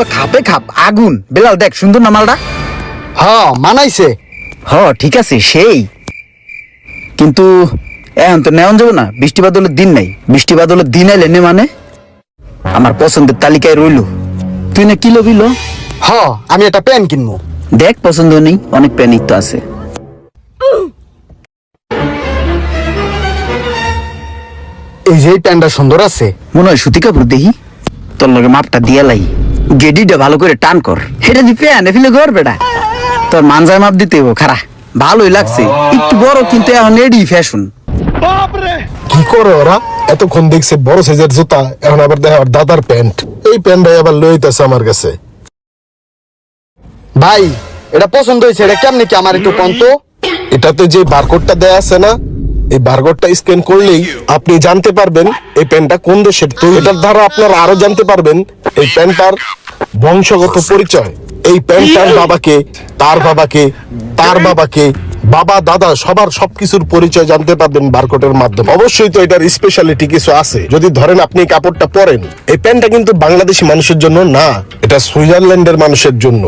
পুরো খাপে খাপ আগুন। বেলাল দেখ সুন্দর না মালটা? হ্যাঁ মানাইছে। ঠিক আছে সেই, কিন্তু এখন তো নেওয়া যাবো না, বৃষ্টি বাদলের দিন নাই। বৃষ্টি বাদলের দিন এলে নে মানে আমার পছন্দের তালিকায় রইলো। তুই না কিলো বিলো? আমি একটা প্যান কিনবো। দেখ পছন্দ নেই, অনেক প্যানিক তো আছে। এই যে প্যানটা সুন্দর আছে, মনে হয় সুতি কাপড় দেখি। তোর লগে মাপটা দিয়ে লাই, গেডিটা ভালো করে টান কর। এটা দি প্যান ফেলে ঘর বেটা, তোর মানজায় মাপ দিতে হবো। খারা ভালোই লাগছে, একটু বড় কিন্তু এখন এডি ফ্যাশন। কি করে ওরা? এতক্ষণ দেখছে বড় সাইজের জুতা, এখন আবার দেখে ওর দাদার প্যান্ট। এই প্যান্টটাই আবার লইতেছে আমার কাছে। ভাই এটা পছন্দ হয়েছে, এটা কেমনি কি আমার একটু কন্ত? এটাতে যে বারকোডটা দেয়া আছে না, এই বারকোডটা স্ক্যান করলেই আপনি জানতে পারবেন এই প্যান্টটা কোন দেশের। তো এটার দ্বারা আপনারা আরো জানতে পারবেন এই প্যান্টটার বংশগত পরিচয়। এই প্যান্টটার বাবাকে, তার বাবাকে, তার বাবাকে, বাবা দাদা সবার সবকিছুর পরিচয় জানতে পারবেন বারকোডের মাধ্যমে। অবশ্যই তো এটার স্পেশালিটি কিছু আছে। যদি ধরেন আপনি এই কাপড়টা পরেন, এই প্যান্টটা কিন্তু বাংলাদেশি মানুষের জন্য না, এটা সুইজারল্যান্ডের মানুষের জন্য।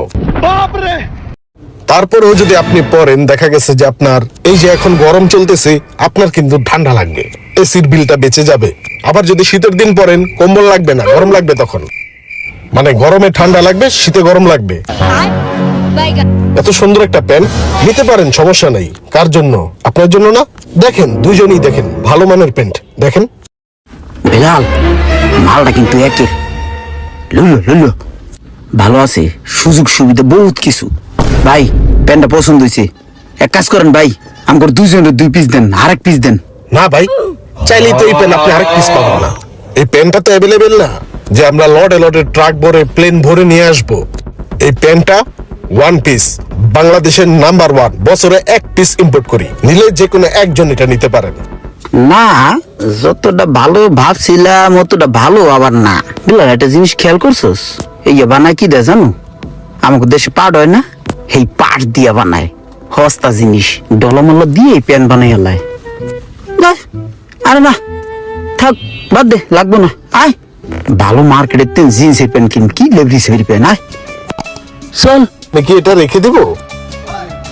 তারপরেও যদি আপনি পরেন, দেখা গেছে যে আপনার এই যে এখন গরম চলতেছে, আপনার কিন্তু ঠান্ডা লাগবে, এসির বিলটা বেঁচে যাবে। আবার যদি শীতের দিন পরেন, কম্বল লাগবে না, গরম লাগবে তখন। মানে গরমে ঠান্ডা লাগবে, শীতে গরম লাগবে। এত সুন্দর একটা প্যান্ট নিতে পারেন, সমস্যা নেই। কার জন্য? আপনার জন্য না? দেখেন দুইজনই দেখেন, ভালো মানের প্যান্ট দেখেন। বেলাল মালটা কিন্তু একের লুলো লুলো ভালো আছে, সুযোগ সুবিধা বহুত কিছু। ভাই প্যান্টটা পছন্দ হয়েছে, এক কাজ করেন ভাই, আমার দুইজনের 2 পিস দেন, আরেক পিস দেন। না ভাই, চাইলেই তো এই প্যান্ট আপনি আরেক পিস পাবেন না। এই প্যান্টটা তো অ্যাভেলেবেল না যে আমরা লটে লটে ট্রাক ভরে প্লেন ভরে নিয়ে আসবো। এই প্যান্টটা 1 পিস, বাংলাদেশের নাম্বার 1, বছরে 1 পিস ইম্পোর্ট করি। নিলে যে কোনো একজন এটা নিতে পারেন। না যতটা ভালো ভাবছিলাম অতটা ভালো আবার না। বেলাল একটা জিনিস খেয়াল করছস, এই বানায় কি দেয় জানো? আমাকে দেশে পাট হয় না, এই পাট দিয়া বানায় সস্তা জিনিস, ডলমল দিয়ে প্যান বানাই এলাই। আরে না থাক, বাদ দে, লাগবো না। আয় ভালো মার্কেটের তেন জিন্সের প্যান্ট কিন, কি লেবরিস প্যান্ট। আয় চল, নাকি এটা রেখে দেবো?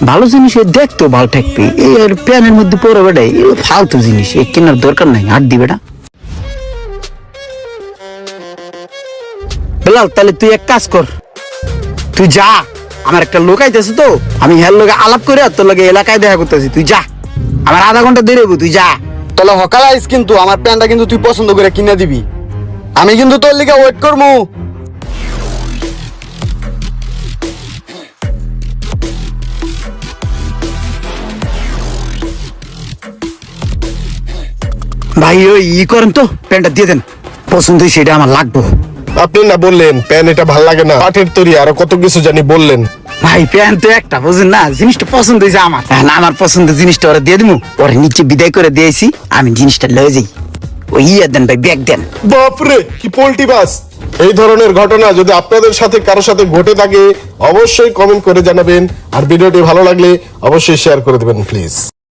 ভালো জিনিস দেখতো ভালো থাকবে। এই আর প্যানের মধ্যে পরে বেটা ফালতু জিনিস এ কেনার দরকার নাই, হাত দি বেটা। বেলাল তাহলে তুই এক কাজ কর, তুই যা, আমার একটা লোক আইতেছে তো, আমি হের লোকে আলাপ করে তোর লোকে এলাকায় দেখা করতেছি। তুই যা, আমার আধা ঘন্টা দেরি হবো, তুই যা। তাহলে সকাল আইস, কিন্তু আমার প্যানটা কিন্তু তুই পছন্দ করে কিনে দিবি। আমি কিন্তু তোর লিগে ওয়েট করবো। ভাই ওই করেন তো, প্যান্টটা দিয়ে দেন, পছন্দ হয়েছে, এটা আমার লাগবো। আপনি না বললেন প্যান এটা ভাল লাগে না, পাটের তৈরি, আরো কত কিছু জানি বললেন। ভাই প্যান্ট তো একটা, বুঝেন না, জিনিসটা পছন্দ হয়েছে আমার। না আমার পছন্দের জিনিসটা ওরা দিয়ে দিবো, ওরা নিচে বিদায় করে দিয়েছি, আমি জিনিসটা লয়ে যাই। ওই দেন ভাই, ব্যাগ দেন। বাপরে কি পোল্টি বাস! এই ধরনের ঘটনা যদি আপনাদের সাথে কারো সাথে ঘটে থাকে, অবশ্যই কমেন্ট করে জানাবেন। আর ভিডিওটি ভালো লাগলে অবশ্যই শেয়ার করে দেবেন প্লিজ।